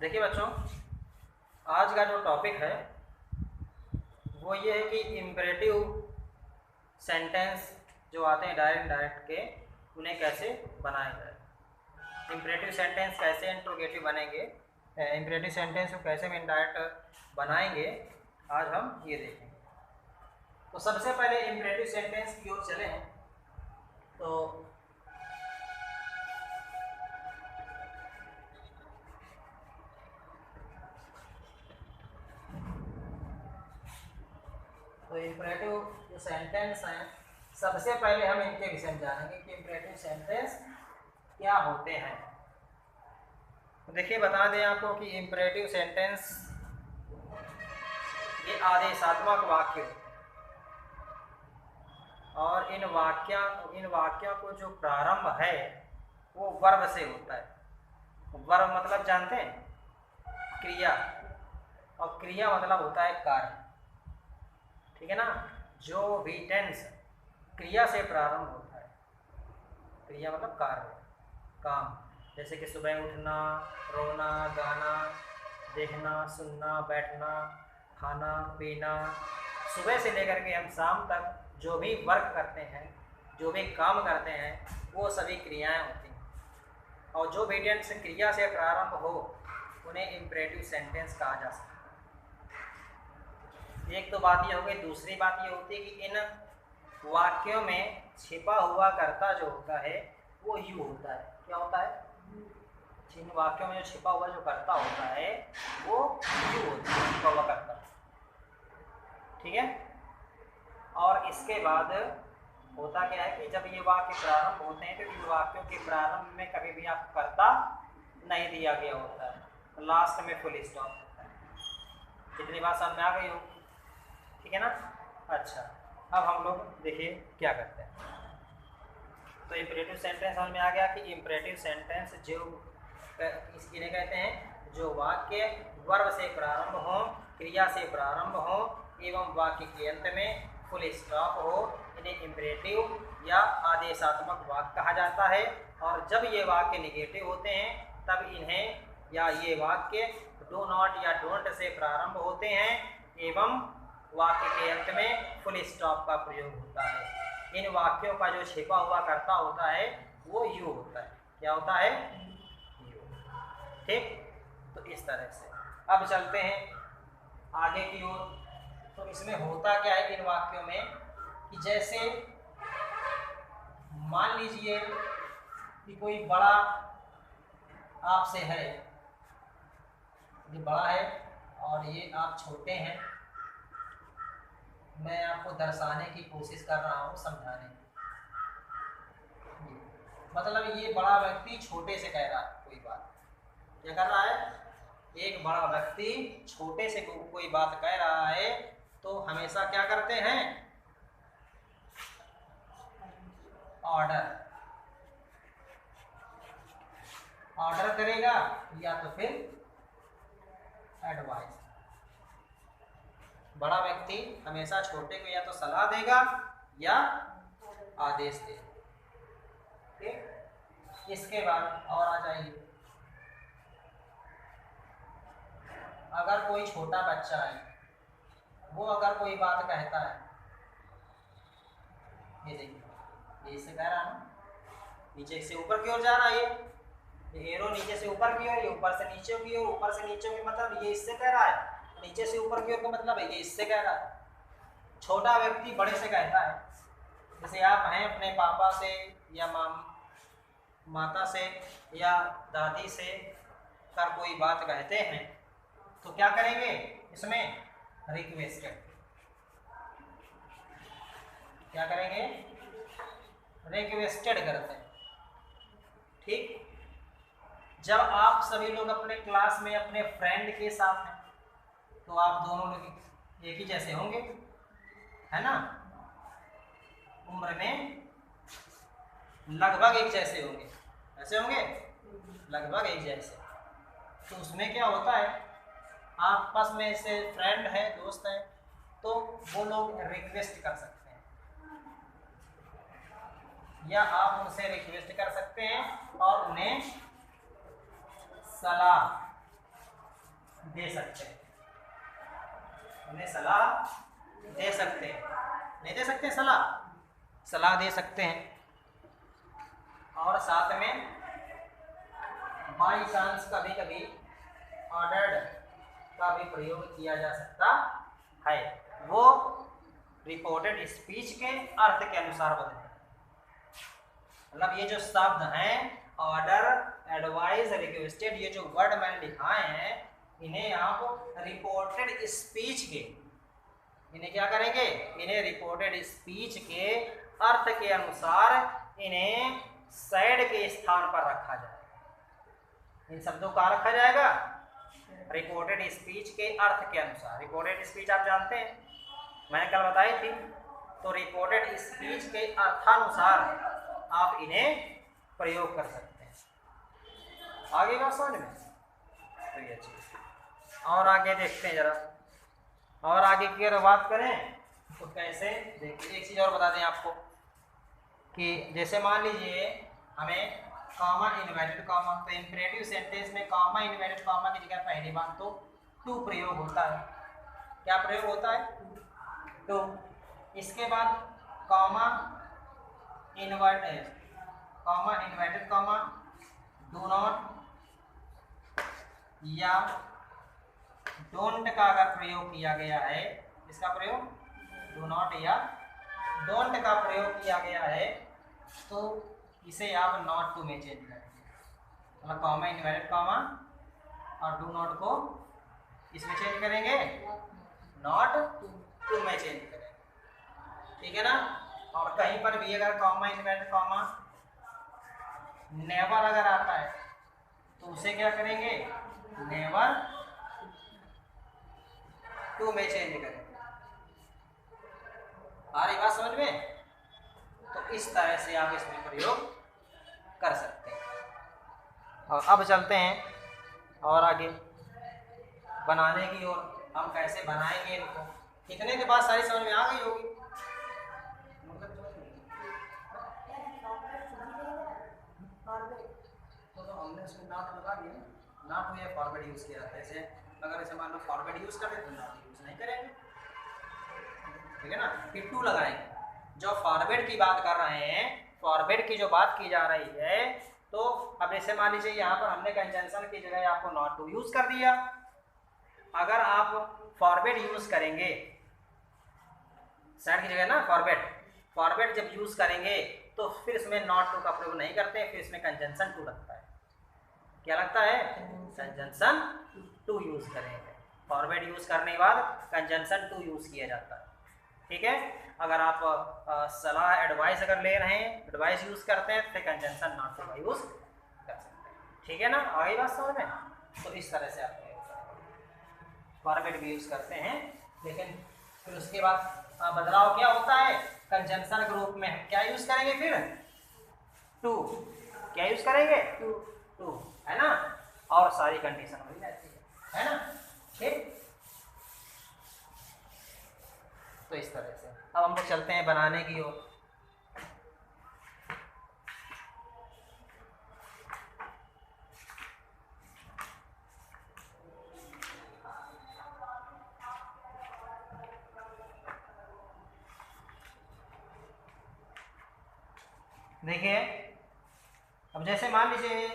देखिए बच्चों, आज का जो टॉपिक है वो ये है कि इम्परेटिव सेंटेंस जो आते हैं डायरेक्ट डायरेक्ट के, उन्हें कैसे बनाया जाए। इम्परेटिव सेंटेंस कैसे इंट्रोगेटिव बनेंगे, इम्परेटिव सेंटेंस को कैसे हम इनडायरेक्ट बनाएंगे, आज हम ये देखेंगे। तो सबसे पहले इम्परेटिव सेंटेंस की ओर चले हैं। तो इम्परेटिव जो सेंटेंस हैं, सबसे पहले हम इनके विषय में जानेंगे कि इम्परेटिव सेंटेंस क्या होते हैं। तो देखिए, बता दें आपको कि इम्परेटिव सेंटेंस ये आदेशात्मक वाक्य होते हैं और इन वाक्यों को जो प्रारंभ है वो वर्ब से होता है। वर्ब मतलब जानते हैं, क्रिया, और क्रिया मतलब होता है कार्य। ठीक है ना। जो भी टेंस क्रिया से प्रारंभ होता है, क्रिया मतलब कार्य, काम, जैसे कि सुबह उठना, रोना, गाना, देखना, सुनना, बैठना, खाना, पीना, सुबह से लेकर के हम शाम तक जो भी वर्क करते हैं, जो भी काम करते हैं, वो सभी क्रियाएं होती हैं। और जो भी टेंस क्रिया से प्रारंभ हो उन्हें इम्परेटिव सेंटेंस कहा जा सकता है। एक तो बात ये हो गई। दूसरी बात ये होती है कि इन वाक्यों में छिपा हुआ कर्ता जो होता है वो यू होता है। क्या होता है? इन वाक्यों में जो छिपा हुआ जो कर्ता होता है वो यू होता है, छिपा हुआ कर्ता। ठीक है। और इसके बाद होता क्या है कि जब ये वाक्य प्रारंभ होते हैं तो इन वाक्यों के प्रारंभ में कभी भी आपको कर्ता नहीं दिया गया होता है, लास्ट में फुल स्टॉप होता है। कितनी बात समझ में आ गई हो? ठीक है ना। अच्छा, अब हम लोग देखिए क्या करते हैं। तो इम्परेटिव सेंटेंस समझ में आ गया कि इम्परेटिव सेंटेंस जो इन्हें कहते हैं जो वाक्य वर्ब से प्रारंभ हो, क्रिया से प्रारंभ हो एवं वाक्य के अंत में फुल स्टॉप हो, इन्हें इम्परेटिव या आदेशात्मक वाक्य कहा जाता है। और जब ये वाक्य निगेटिव होते हैं तब इन्हें या ये वाक्य डू नॉट या डोंट से प्रारंभ होते हैं एवं वाक्य के अंत में फुल स्टॉप का प्रयोग होता है। इन वाक्यों का जो छिपा हुआ कर्ता होता है वो यू होता है। क्या होता है? यू। ठीक। तो इस तरह से अब चलते हैं आगे की ओर। तो इसमें होता क्या है इन वाक्यों में कि जैसे मान लीजिए कि कोई बड़ा आपसे है, ये बड़ा है और ये आप छोटे हैं। मैं आपको दर्शाने की कोशिश कर रहा हूँ, समझाने की। मतलब ये बड़ा व्यक्ति छोटे से कह रहा है कोई बात। क्या कर रहा है? एक बड़ा व्यक्ति छोटे से कोई बात कह रहा है तो हमेशा क्या करते हैं? ऑर्डर करेगा या तो फिर एडवाइस। बड़ा व्यक्ति हमेशा छोटे को या तो सलाह देगा या आदेश देगा। ठीक। इसके बाद और आ जाइए, अगर कोई छोटा बच्चा है वो अगर कोई बात कहता है, ये देखिए, ये इससे कह रहा है ना, नीचे से ऊपर की ओर जा रहा है ये एरो नीचे से ऊपर की ओर, ये ऊपर से नीचे की ओर, ऊपर से नीचे की, मतलब ये इससे कह रहा है। नीचे से ऊपर की ओर का मतलब है ये इससे कह रहा है। छोटा व्यक्ति बड़े से कहता है। जैसे आप हैं अपने पापा से या माता से या दादी से कर कोई बात कहते हैं तो क्या करेंगे? इसमें रिक्वेस्टेड। क्या करेंगे? रिक्वेस्टेड करते हैं। ठीक। जब आप सभी लोग अपने क्लास में अपने फ्रेंड के साथ हैं तो आप दोनों लोग एक ही जैसे होंगे, है ना। उम्र में लगभग एक जैसे होंगे। ऐसे होंगे लगभग एक जैसे। तो उसमें क्या होता है, आपस में से फ्रेंड है, दोस्त है, तो वो लोग रिक्वेस्ट कर सकते हैं या आप उनसे रिक्वेस्ट कर सकते हैं और उन्हें सलाह दे सकते हैं, उन्हें सलाह दे सकते हैं, नहीं दे सकते सलाह दे सकते हैं। और साथ में बाई चांस कभी कभी ऑर्डर्ड का भी प्रयोग किया जा सकता है, वो रिपोर्टेड स्पीच के अर्थ के अनुसार बदले। मतलब ये जो शब्द हैं ऑर्डर, एडवाइस, रिक्वेस्टेड, ये जो वर्ड मैंने लिखाए हैं इन्हें आप रिपोर्टेड स्पीच के, इन्हें क्या करेंगे, इन्हें रिपोर्टेड स्पीच के अर्थ के अनुसार इन्हें सैड के स्थान पर रखा जाएगा। इन शब्दों का रखा जाएगा रिपोर्टेड स्पीच के अर्थ के अनुसार। रिपोर्टेड स्पीच आप जानते हैं, मैंने कल बताई थी। तो रिपोर्टेड स्पीच के अर्थानुसार आप इन्हें प्रयोग कर सकते हैं। आगे बात समझ में, तो ये चीज। और आगे देखते हैं जरा, और आगे की अगर बात करें तो कैसे, देखिए एक चीज़ और बता दें आपको कि जैसे मान लीजिए हमें कॉमा इन्वर्टेड कॉमा, तो इंपरेटिव सेंटेंस में कॉमा इन्वर्टेड कॉमा की जगह पहली बात तो टू प्रयोग होता है। क्या प्रयोग होता है? टू। इसके बाद comma inverted comma, do not या डोंट का अगर प्रयोग किया गया है, इसका प्रयोग डू नॉट या डोंट का प्रयोग किया गया है, तो इसे आप नॉट टू में चेंज करेंगे। मतलब कॉमा इन्वर्टेड कॉमा और डू नॉट को इसमें चेंज करेंगे, नॉट टू में चेंज करेंगे, ठीक है ना। और कहीं पर भी अगर कॉमा इन्वर्टेड कॉमा नेवर अगर आता है तो उसे क्या करेंगे, नेवर टू में चेंज करेंगे। आ रही बात समझ में? तो इस तरह से आप इसमें प्रयोग कर सकते हैं। और अब चलते हैं और आगे बनाने की ओर, हम कैसे बनाएंगे इनको। कितने के बाद सारी समझ में आ गई होगी? तो हमने इसमें नॉट लगा दिया, नॉट या फॉरवर्ड यूज किया जाता है। जैसे अगर ऐसे मान लो फॉरवर्ड यूज करें तो नॉट यूज नहीं करेंगे, ठीक है ना। फिर टू लगाएंगे। जो फॉरवर्ड की बात कर रहे हैं, फॉरवर्ड की जो बात की जा रही है, तो अब जैसे मान लीजिए यहाँ पर हमने कंजंक्शन की जगह आपको नॉट टू यूज कर दिया। अगर आप फॉरवर्ड यूज करेंगे सैड की जगह ना, फॉरवर्ड जब यूज करेंगे तो फिर इसमें नॉट टू का प्रयोग नहीं करते, फिर इसमें कंजंक्शन टू लगता है। क्या लगता है? कंजंक्शन टू यूज करेंगे। फॉरवर्ड यूज करने के बाद कंजंक्शन टू यूज किया जाता है, ठीक है। अगर आप सलाह एडवाइस अगर ले रहे हैं, एडवाइस यूज करते हैं, तो कंजंक्शन नॉट टू का यूज कर सकते हैं, ठीक है ना। आई बात समझ में? तो इस तरह से आप फॉरवर्ड भी यूज करते हैं, लेकिन फिर उसके बाद बदलाव क्या होता है, कंजंक्शन के रूप में क्या यूज करेंगे, फिर टू। क्या यूज करेंगे? टू, है ना। और सारी कंडीशन हो जाती है ना, ठीक। तो इस तरह से अब हम लोग चलते हैं बनाने की ओर। देखिए अब जैसे मान लीजिए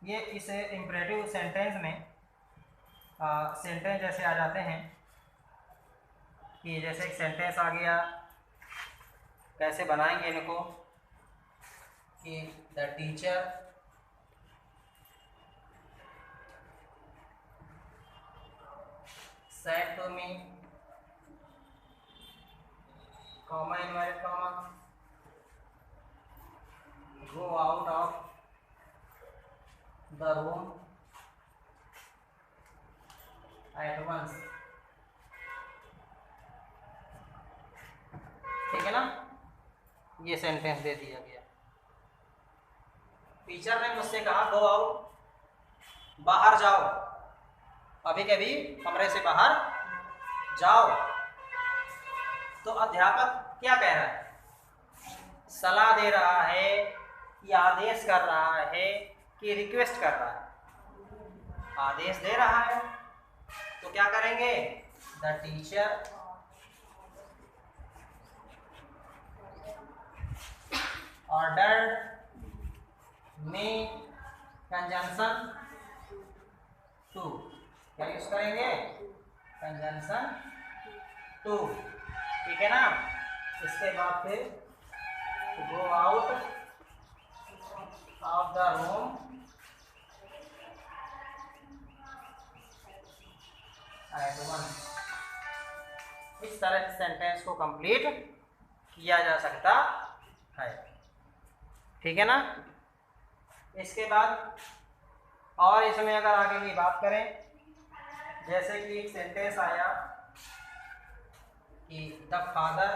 ये इस इंपरेटिव सेंटेंस में सेंटेंस जैसे आ जाते हैं कि जैसे एक सेंटेंस आ गया, कैसे बनाएंगे इनको कि the teacher said to me, comma inverted comma, go out of the room at once, ठीक है ना। ये सेंटेंस दे दिया गया। टीचर ने मुझसे कहा गो आउट, बाहर जाओ, अभी कभी कमरे से बाहर जाओ। तो अध्यापक क्या कह रहा है? सलाह दे रहा है कि आदेश कर रहा है कि रिक्वेस्ट कर रहा है? आदेश दे रहा है, तो क्या करेंगे, the teacher ordered me conjunction to, क्या यूज करेंगे, कंजंक्शन टू, ठीक है ना। इसके बाद फिर go out of the room at one. इस तरह से सेंटेंस को कंप्लीट किया जा सकता है, ठीक है ना। इसके बाद और इसमें अगर आगे की बात करें, जैसे कि एक सेंटेंस आया कि the father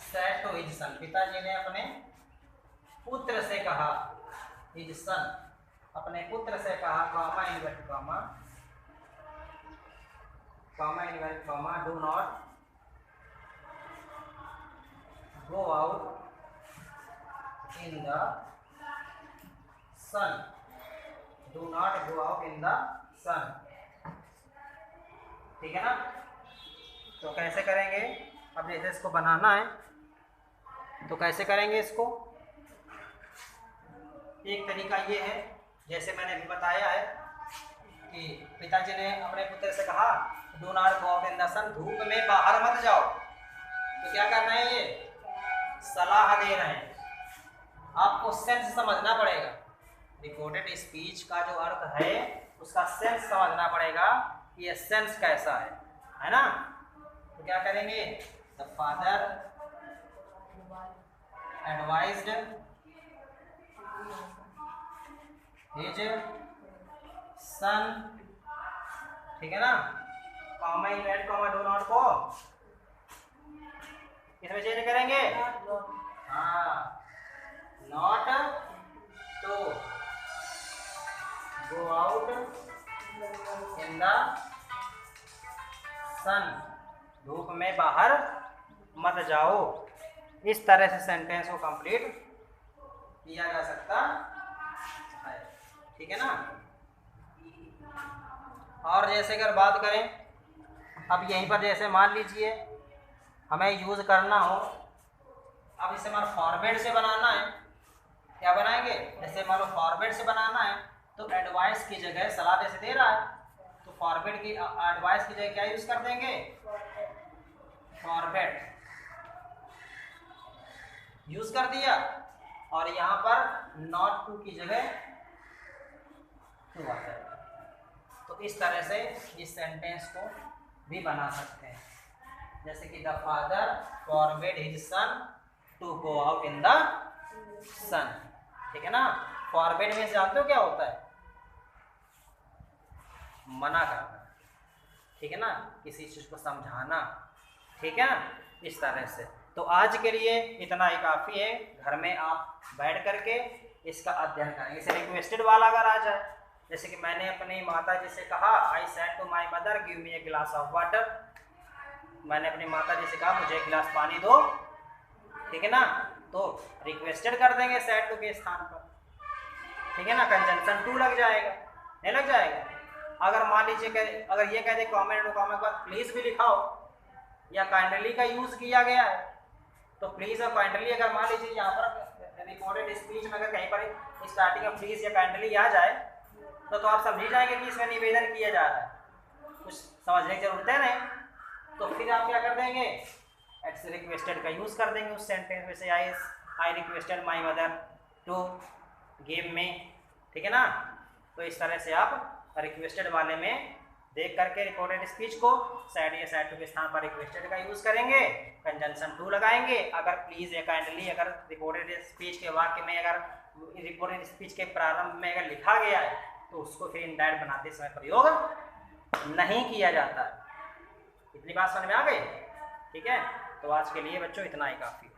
said to his son, पिताजी ने अपने पुत्र से कहा, हिज सन, अपने पुत्र से कहा, comma invert comma, comma invert comma, do not go out in the sun, do not go out in the sun, ठीक है ना। तो कैसे करेंगे, अब जैसे इसको बनाना है तो कैसे करेंगे इसको, एक तरीका ये है, जैसे मैंने भी बताया है कि पिताजी ने अपने पुत्र से कहा do not go out in the sun, धूप में बाहर मत जाओ, तो क्या करना है, ये सलाह दे रहे हैं, आपको सेंस समझना पड़ेगा। रिकॉर्डेड स्पीच का जो अर्थ है उसका सेंस समझना पड़ेगा कि ये सेंस कैसा है ना। तो क्या करेंगे, the father advised his son, ठीक है ना, comma invert comma, do not को इसमें चेंज करेंगे, हाँ, not to go out in the sun, धूप में बाहर मत जाओ। इस तरह से सेंटेंस को कंप्लीट किया जा सकता है, ठीक है ना। और जैसे अगर बात करें, अब यहीं पर जैसे मान लीजिए हमें यूज़ करना हो, अब इसे मान फॉर्मेट से बनाना है, क्या बनाएंगे, जैसे मान लो फॉर्मेट से बनाना है तो एडवाइस की जगह सलाह जैसे दे रहा है, तो फॉर्मेट की एडवाइस की जगह क्या यूज़ कर देंगे, फॉर्मेट यूज़ कर दिया, और यहाँ पर नॉट टू की जगह टू आता है। तो इस तरह से इस सेंटेंस को भी बना सकते हैं, जैसे कि the father forbid his son to go out in the sun, ठीक है ना। फॉरबिड में जानते हो क्या होता है, मना करना, ठीक है ना, किसी चीज को समझाना, ठीक है ना, इस तरह से। तो आज के लिए इतना ही काफ़ी है, घर में आप बैठ करके इसका अध्ययन करें। इसे रिक्वेस्टेड वाला अगर आ जाए, जैसे कि मैंने अपनी माता जी से कहा, I said to my mother give me a glass of water, मैंने अपनी माता जी से कहा मुझे एक गिलास पानी दो, ठीक है ना, तो रिक्वेस्टेड कर देंगे सेड टू के स्थान पर, ठीक है ना, कंजंक्शन टू लग जाएगा, नहीं लग जाएगा। अगर मान लीजिए अगर ये कह दे कॉमेंट के बाद प्लीज़ भी लिखा हो या काइंडली का यूज़ किया गया है, तो प्लीज़ और काइंडली अगर मान लीजिए यहाँ पर रिकॉर्डेड स्पीच में अगर कहीं पर स्टार्टिंग में प्लीज़ या काइंडली आ जाए तो आप समझ ही जाएंगे कि इसमें निवेदन किया जा रहा है, कुछ समझने की जरूरत है नहीं। तो फिर आप क्या कर देंगे, एट्स रिक्वेस्टेड का यूज़ कर देंगे उस सेंटेंस में से, I requested my mother to give me, ठीक है ना। तो इस तरह से आप रिक्वेस्टेड वाले में देख करके रिकॉर्डेड स्पीच को सैड या सैड टू के स्थान पर रिक्वेस्टेड का यूज़ करेंगे, कंजंक्शन टू लगाएंगे। अगर प्लीज़ या काइंडली अगर रिकॉर्डेड स्पीच के वाक्य में अगर रिकॉर्डेड स्पीच के प्रारंभ में अगर लिखा गया है तो उसको फिर इनडायरेक्ट बनाते समय प्रयोग नहीं किया जाता। इतनी बात समझ में आ गई, ठीक है। तो आज के लिए बच्चों इतना ही काफ़ी।